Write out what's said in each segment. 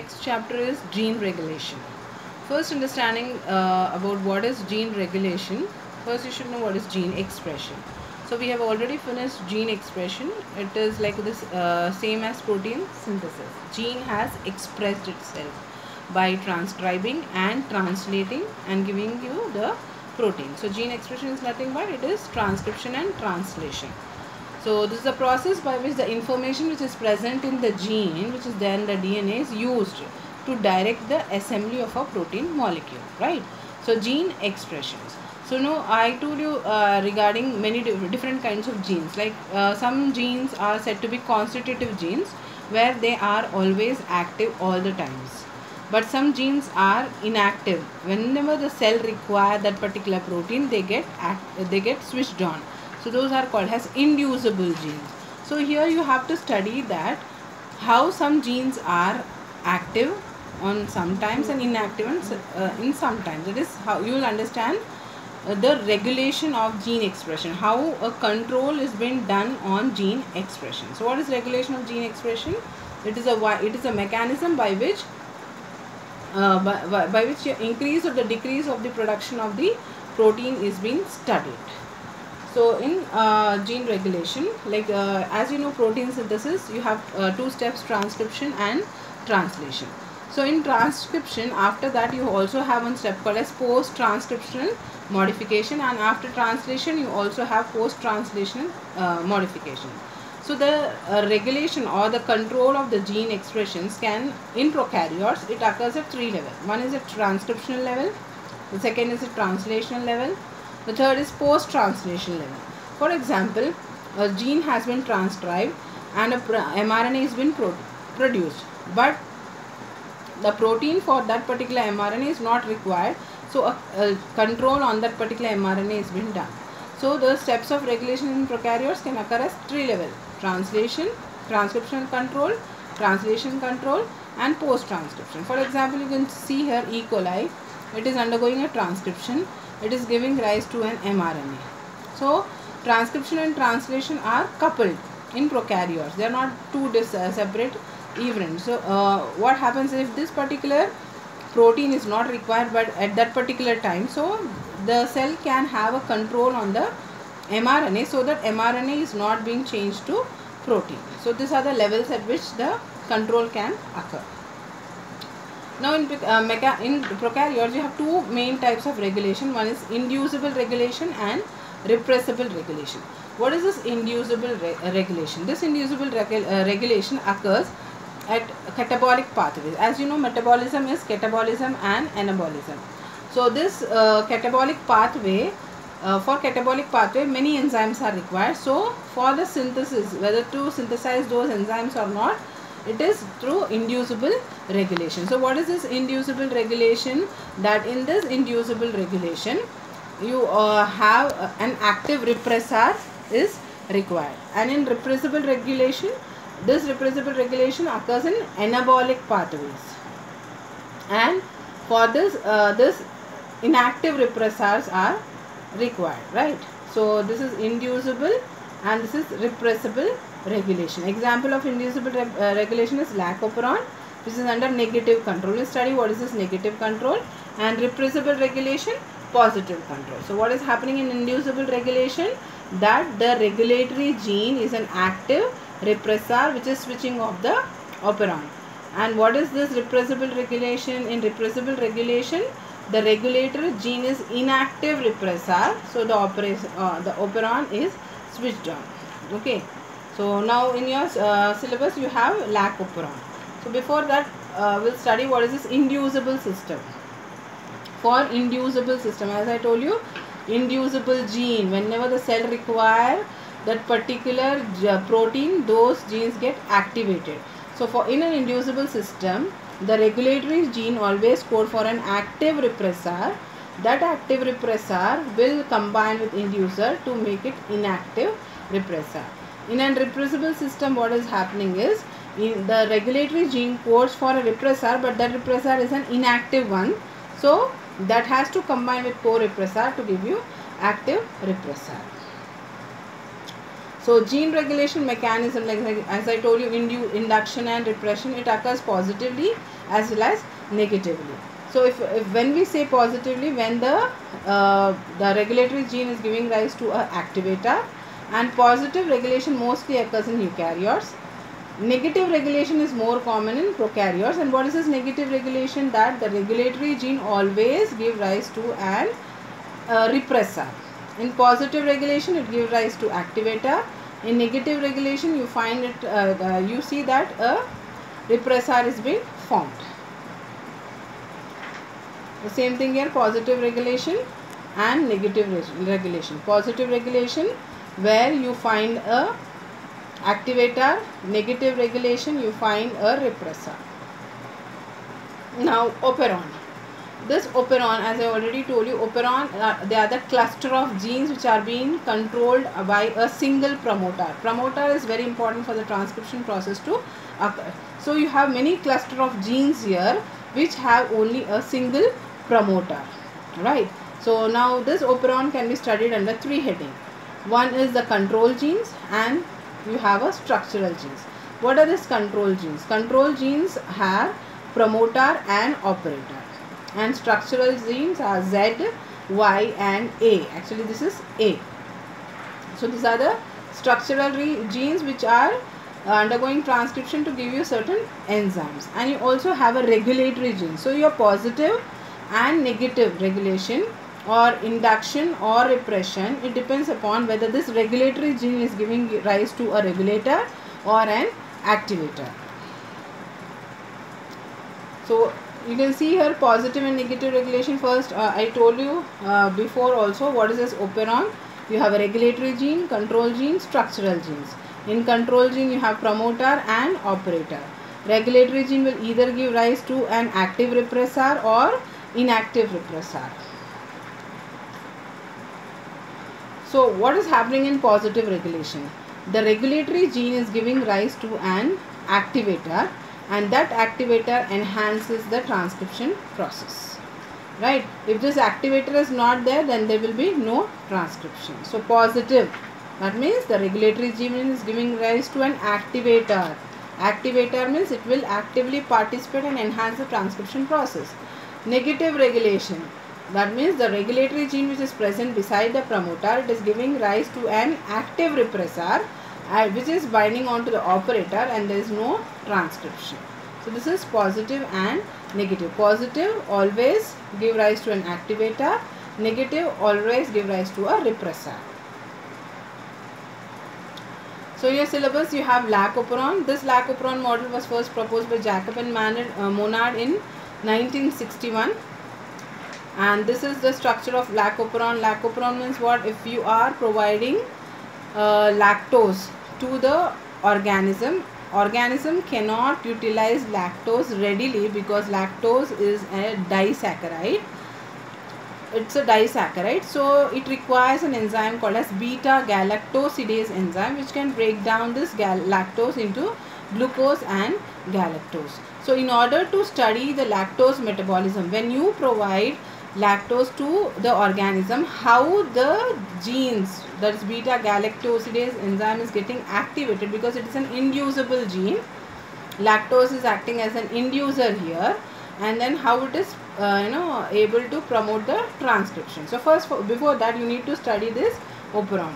Next chapter is gene regulation. First, understanding about what is gene regulation. First, you should know what is gene expression. So, we have already finished gene expression. It is like this, same as protein synthesis. Gene has expressed itself by transcribing and translating and giving you the protein. So, gene expression is nothing but it is transcription and translation. So this is the process by which the information which is present in the gene, which is there in the DNA, is used to direct the assembly of a protein molecule, right? So gene expressions. So now I told you regarding many different kinds of genes. Like some genes are said to be constitutive genes, where they are always active all the times. But some genes are inactive. Whenever the cell require that particular protein, they get switched on. So those are called as inducible genes. So here you have to study that how some genes are active on sometimes and inactive in sometimes. That is how you will understand the regulation of gene expression, how a control is being done on gene expression. So what is regulation of gene expression? It is a mechanism by which by which the increase or the decrease of the production of the protein is being studied. So in gene regulation, like as you know, protein synthesis, you have two steps: transcription and translation. So in transcription, after that you also have one step called as post-transcriptional modification, and after translation you also have post-translational modification. So the regulation or the control of the gene expressions can, in prokaryotes, it occurs at three levels. One is a transcriptional level, the second is a translational level, the third is post-translation level. For example, a gene has been transcribed and a mRNA has been produced, but the protein for that particular mRNA is not required. So a control on that particular mRNA has been done. So the steps of regulation in prokaryotes can occur as three levels: translation, transcriptional control, translation control, and post-transcription. For example, you can see here E. coli. It is undergoing a transcription. It is giving rise to an mRNA. So transcription and translation are coupled in prokaryotes. They are not two separate events. So what happens if this particular protein is not required but at that particular time, so the cell can have a control on the mRNA, so that mRNA is not being changed to protein. So these are the levels at which the control can occur. Now in prokaryotes you have two main types of regulation. One is inducible regulation and repressible regulation. What is this inducible regulation? This inducible regulation occurs at catabolic pathways. As you know, metabolism is catabolism and anabolism. So this catabolic pathway, for catabolic pathway many enzymes are required. So for the synthesis, whether to synthesize those enzymes or not, it is through inducible regulation. So what is this inducible regulation? That in this inducible regulation you have an active repressor is required, and in repressible regulation, this repressible regulation occurs in anabolic pathways, and for this this inactive repressors are required, right? So this is inducible and this is repressible regulation. Example of inducible regulation is lacoperon, which is under negative control. Let's study what is this negative control, and repressible regulation, positive control. So what is happening in inducible regulation? That the regulatory gene is an active repressor which is switching off the operon. And what is this repressible regulation? In repressible regulation, the regulatory gene is inactive repressor, so the operon is switched on. Okay, so now in your syllabus you have lacoperon. So before that we'll study what is this inducible system. For inducible system, as I told you, inducible gene, whenever the cell require that particular protein, those genes get activated. So for in an inducible system, the regulatory gene always code for an active repressor. That active repressor will combine with inducer to make it inactive repressor. In a repressible system, what is happening is, the regulatory gene codes for a repressor, but that repressor is an inactive one. So that has to combine with co-repressor to give you active repressor. So gene regulation mechanism, like as I told you, induction and repression, it occurs positively as well as negatively. So if when we say positively, when the regulatory gene is giving rise to a activator, and positive regulation mostly occurs in eukaryotes. Negative regulation is more common in prokaryotes. And what is this negative regulation? That the regulatory gene always give rise to an repressor. In positive regulation, it gives rise to activator. In negative regulation, you find it, you see that a repressor is being formed. The same thing here, positive regulation and negative regulation. Positive regulation, where you find a activator. Negative regulation, you find a repressor. Now operon. This operon, as I already told you, operon, they are the cluster of genes which are being controlled by a single promoter. Promoter is very important for the transcription process to occur. So you have many cluster of genes here which have only a single promoter, right? So now this operon can be studied under three headings. One is the control genes, and you have a structural genes. What are these control genes? Control genes have promoter and operator, and structural genes are Z, Y and A. Actually this is A. So these are the structural genes which are undergoing transcription to give you certain enzymes. And you also have a regulatory gene. So your positive and negative regulation or induction or repression, it depends upon whether this regulatory gene is giving rise to a regulator or an activator. So you can see here positive and negative regulation. First I told you before also, what is this operon? You have a regulatory gene, control gene, structural genes. In control gene you have promoter and operator. Regulatory gene will either give rise to an active repressor or inactive repressor. So what is happening in positive regulation? The regulatory gene is giving rise to an activator, and that activator enhances the transcription process, right? If this activator is not there, then there will be no transcription. So positive, that means the regulatory gene is giving rise to an activator. Activator means it will actively participate and enhance the transcription process. Negative regulation, that means the regulatory gene which is present beside the promoter, it is giving rise to an active repressor which is binding onto the operator, and there is no transcription. So this is positive and negative. Positive always give rise to an activator, negative always give rise to a repressor. So in your syllabus you have Lac-Operon. This Lac-Operon model was first proposed by Jacob and Monod in 1961. And this is the structure of Lac-Operon. Lac-Operon means what? If you are providing lactose to the organism cannot utilize lactose readily, because lactose is a disaccharide. It's a disaccharide, so it requires an enzyme called as beta galactosidase enzyme, which can break down this lactose into glucose and galactose. So in order to study the lactose metabolism, when you provide lactose to the organism, how the genes, that is beta galactosidase enzyme, is getting activated, because it is an inducible gene. Lactose is acting as an inducer here, and then how it is able to promote the transcription. So first, before that, you need to study this operon.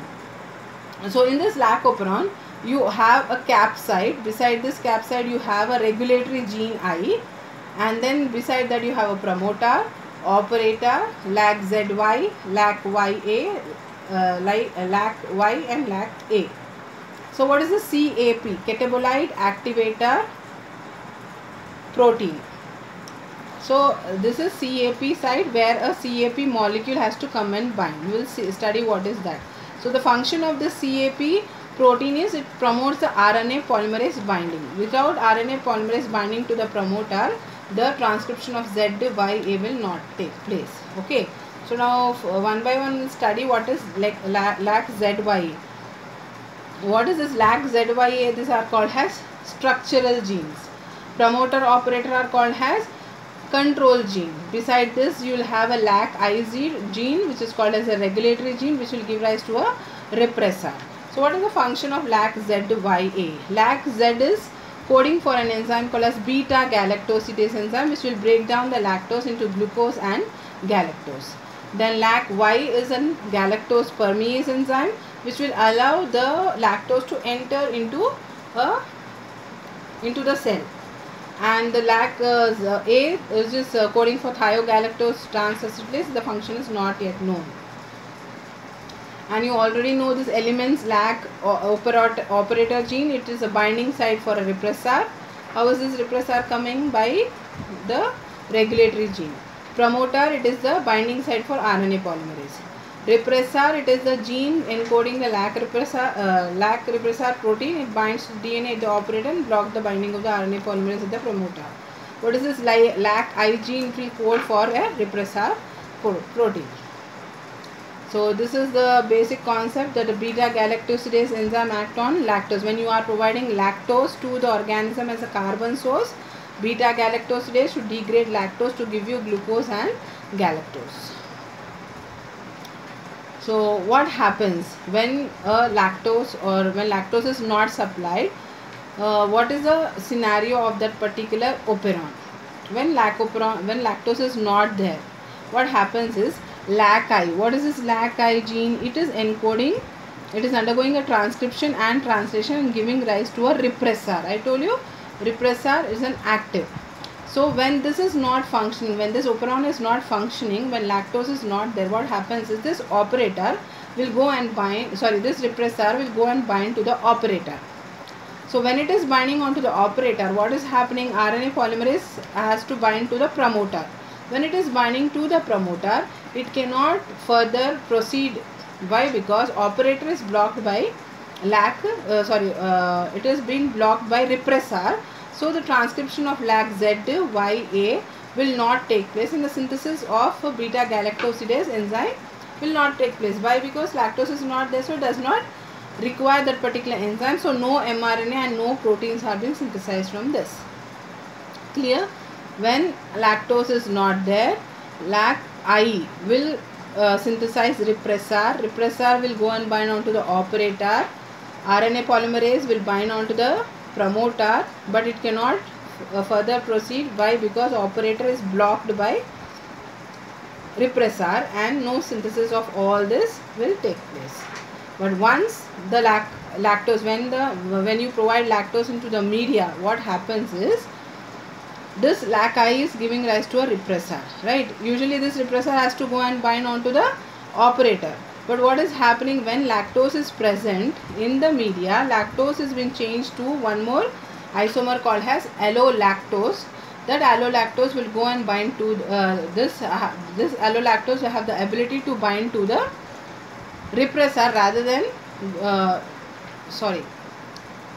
So in this Lac-Operon, you have a capsid. Beside this capsid you have a regulatory gene I, and then beside that you have a promoter, operator, Lac-ZY, Lac-YA, Lac-Y and Lac-A. So what is the CAP? Catabolite Activator Protein. So this is CAP side, where a CAP molecule has to come and bind. We will study what is that. So the function of the CAP protein is it promotes the RNA polymerase binding. Without RNA polymerase binding to the promoter, the transcription of ZYA will not take place. Okay. So now one by one we'll study what is Lac-ZYA. What is this Lac-ZYA? These are called as structural genes. Promoter, operator are called as control gene. Beside this you will have a Lac-IZ gene, which is called as a regulatory gene, which will give rise to a repressor. So what is the function of LAC-ZYA? LAC-Z is coding for an enzyme called as beta-galactosidase enzyme, which will break down the lactose into glucose and galactose. Then LAC-Y is a galactose permease enzyme, which will allow the lactose to enter into the cell. And the LAC-A is just coding for thiogalactose transacetylase. The function is not yet known. And you already know this elements LAC operator gene. It is a binding site for a repressor. How is this repressor coming? By the regulatory gene. Promoter, it is the binding site for RNA polymerase. Repressor, it is the gene encoding the LAC repressor protein. It binds to DNA at the operator and blocks the binding of the RNA polymerase at the promoter. What is this LAC-I gene? It will code for a repressor protein. So this is the basic concept that the beta-galactosidase enzyme act on lactose. When you are providing lactose to the organism as a carbon source, beta-galactosidase should degrade lactose to give you glucose and galactose. So what happens when lactose is not supplied? What is the scenario of that particular operon? When lactose is not there, what happens is LAC-I. What is this LAC-I gene? It is encoding, it is undergoing a transcription and translation and giving rise to a repressor. I told you repressor is an active. So when this is not functioning, when this operon is not functioning, when lactose is not there, what happens is this operator will go and this repressor will go and bind to the operator. So when it is binding onto the operator, what is happening? RNA polymerase has to bind to the promoter. When it is binding to the promoter, it cannot further proceed. Why? Because operator is blocked by it is being blocked by repressor. So the transcription of LAC-ZYA will not take place, and the synthesis of beta-galactosidase enzyme will not take place. Why? Because lactose is not there, so it does not require that particular enzyme. So no mRNA and no proteins are being synthesized from this. Clear? When lactose is not there, LAC-I will synthesize repressor. Repressor will go and bind onto the operator. RNA polymerase will bind onto the promoter, but it cannot further proceed. Why? Because operator is blocked by repressor and no synthesis of all this will take place. But once the lactose, when you provide lactose into the media, what happens is this LAC-I is giving rise to a repressor, right? Usually this repressor has to go and bind onto the operator. But what is happening when lactose is present in the media? Lactose is being changed to one more isomer called as allolactose. That allolactose will go and bind to this allolactose will have the ability to bind to the repressor rather than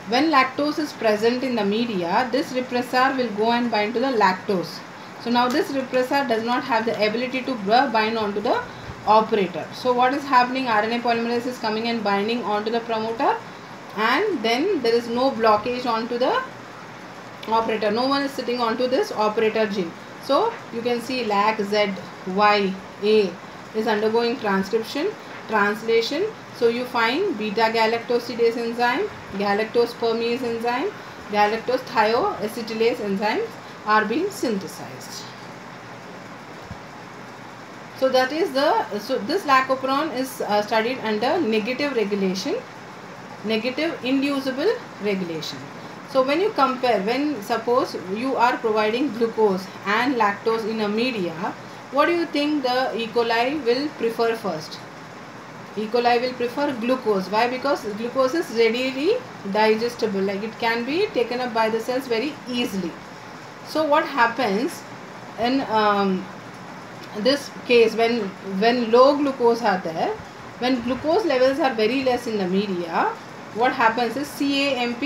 when lactose is present in the media, this repressor will go and bind to the lactose. So now this repressor does not have the ability to bind onto the operator. So what is happening? RNA polymerase is coming and binding onto the promoter, and then there is no blockage onto the operator. No one is sitting onto this operator gene. So you can see LAC-ZYA is undergoing transcription, translation. So you find beta-galactosidase enzyme, galactose permease enzyme, galactose thioacetylase enzymes are being synthesized. So that is this LAC-operon is studied under negative regulation, negative inducible regulation. So when you compare, when suppose you are providing glucose and lactose in a media, what do you think the E. coli will prefer first? E. coli will prefer glucose. Why? Because glucose is readily digestible, like it can be taken up by the cells very easily. So what happens in this case, when low glucose are there, when glucose levels are very less in the media, what happens is CAMP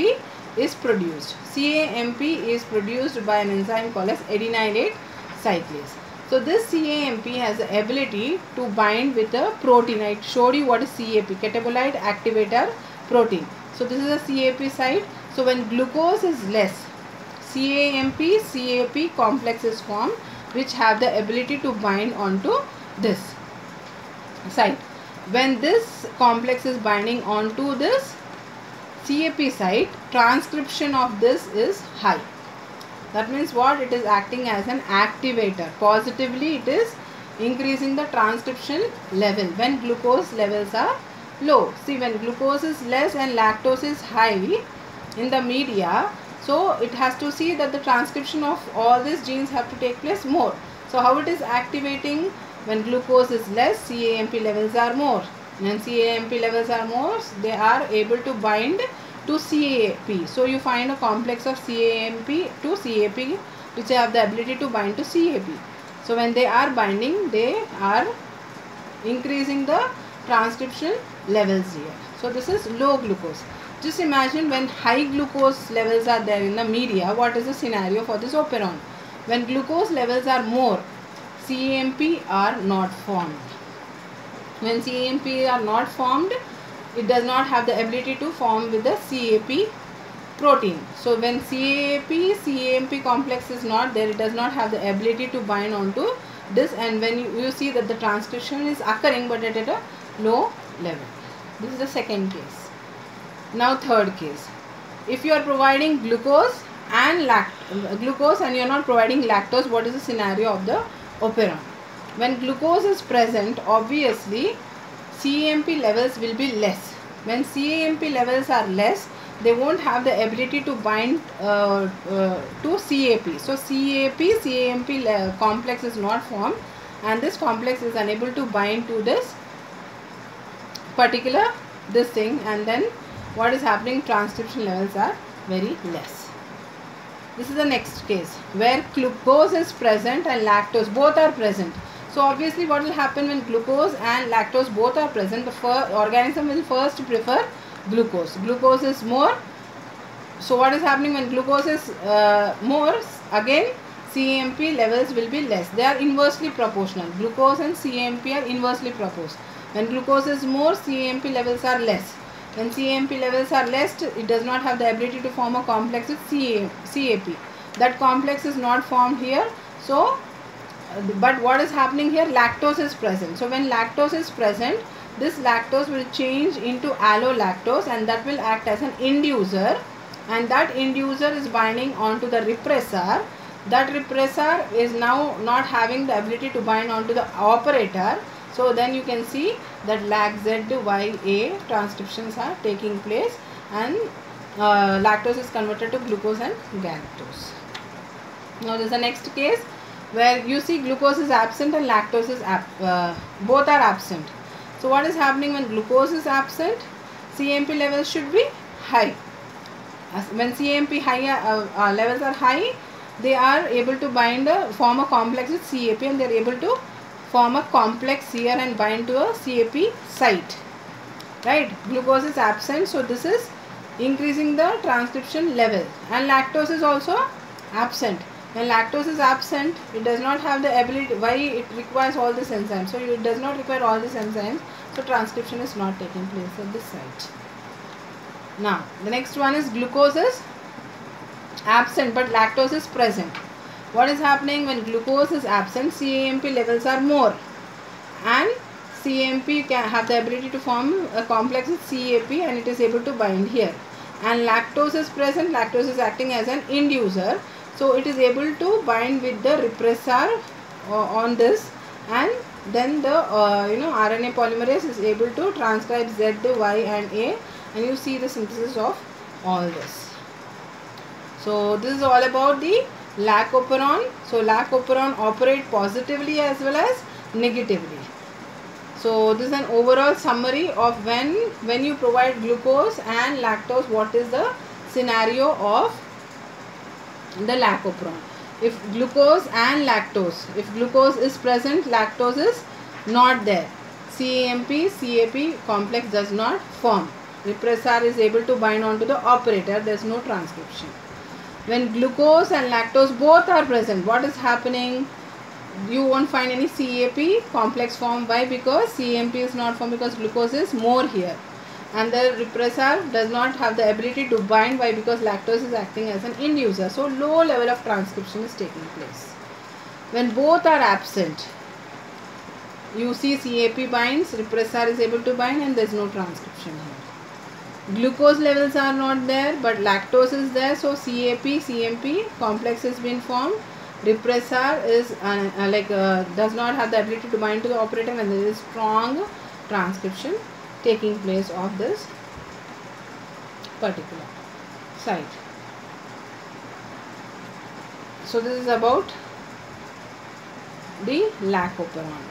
is produced. CAMP is produced by an enzyme called as adenylate cyclase. So this CAMP has the ability to bind with a protein. I showed you what is CAP, catabolite activator protein. So this is a CAP site. So when glucose is less, CAP complex is formed, which have the ability to bind onto this site. when this complex is binding onto this CAP site, transcription of this is high. That means what? It is acting as an activator. Positively it is increasing the transcription level when glucose levels are low. See, when glucose is less and lactose is high in the media, so it has to see that the transcription of all these genes have to take place more. So how it is activating? When glucose is less, CAMP levels are more. When CAMP levels are more, they are able to bind to CAP. So you find a complex of CAMP to CAP which have the ability to bind to CAP. So when they are binding, they are increasing the transcription levels here. So this is low glucose. Just imagine when high glucose levels are there in the media, what is the scenario for this operon? When glucose levels are more, CAMP are not formed. When CAMP are not formed, it does not have the ability to form with the CAP protein. So when CAMP complex is not there, it does not have the ability to bind onto this, and when you see that the transcription is occurring but at a low level. This is the second case. Now third case. If you are providing glucose and you are not providing lactose, what is the scenario of the operon? When glucose is present, obviously CAMP levels will be less. When CAMP levels are less, they won't have the ability to bind to CAP. So CAMP complex is not formed, and this complex is unable to bind to this particular thing, and then what is happening? Transcription levels are very less. This is the next case where glucose is present and lactose both are present. So obviously what will happen when glucose and lactose both are present? The organism will first prefer glucose. Glucose is more. So what is happening when glucose is more? Again CAMP levels will be less. They are inversely proportional. Glucose and CAMP are inversely proportional. When glucose is more, CAMP levels are less. When CAMP levels are less, it does not have the ability to form a complex with CAP. That complex is not formed here. So, but what is happening here? Lactose is present. So when lactose is present, this lactose will change into allolactose, and that will act as an inducer, and that inducer is binding onto the repressor. That repressor is now not having the ability to bind onto the operator. So then you can see that LAC-ZYA transcriptions are taking place, and lactose is converted to glucose and galactose. Now this is the next case where you see glucose is absent and lactose is both are absent. So what is happening when glucose is absent? CAMP levels should be high. When CAMP levels are high, they are able to form a complex with CAP, and they are able to form a complex here and bind to a CAP site. Right? Glucose is absent, so this is increasing the transcription level, and lactose is also absent. When lactose is absent, it does not have the ability. Why? It requires all these enzymes. So it does not require all these enzymes. So transcription is not taking place at this site. Now the next one is glucose is absent but lactose is present. What is happening when glucose is absent? CAMP levels are more, and CAMP can have the ability to form a complex with CAP, and it is able to bind here. And lactose is present. Lactose is acting as an inducer, so it is able to bind with the repressor on this, and then the RNA polymerase is able to transcribe Z, Y and A, and you see the synthesis of all this. So this is all about the lac operon. So lac operon operate positively as well as negatively. So this is an overall summary of when you provide glucose and lactose, what is the scenario of the lac operon. If glucose and lactose, if glucose is present, lactose is not there, CAMP CAP complex does not form. Repressor is able to bind onto the operator. There is no transcription. When glucose and lactose both are present, what is happening? You won't find any CAP complex form. Why? Because CAMP is not formed, because glucose is more here, and the repressor does not have the ability to bind. Why? Because lactose is acting as an inducer. So low level of transcription is taking place. When both are absent, you see CAP binds, repressor is able to bind, and there is no transcription here. Glucose levels are not there, but lactose is there, so CAP, CMP complex has been formed. Repressor is does not have the ability to bind to the operator, and there is strong transcription taking place of this particular site. So this is about the lac operon.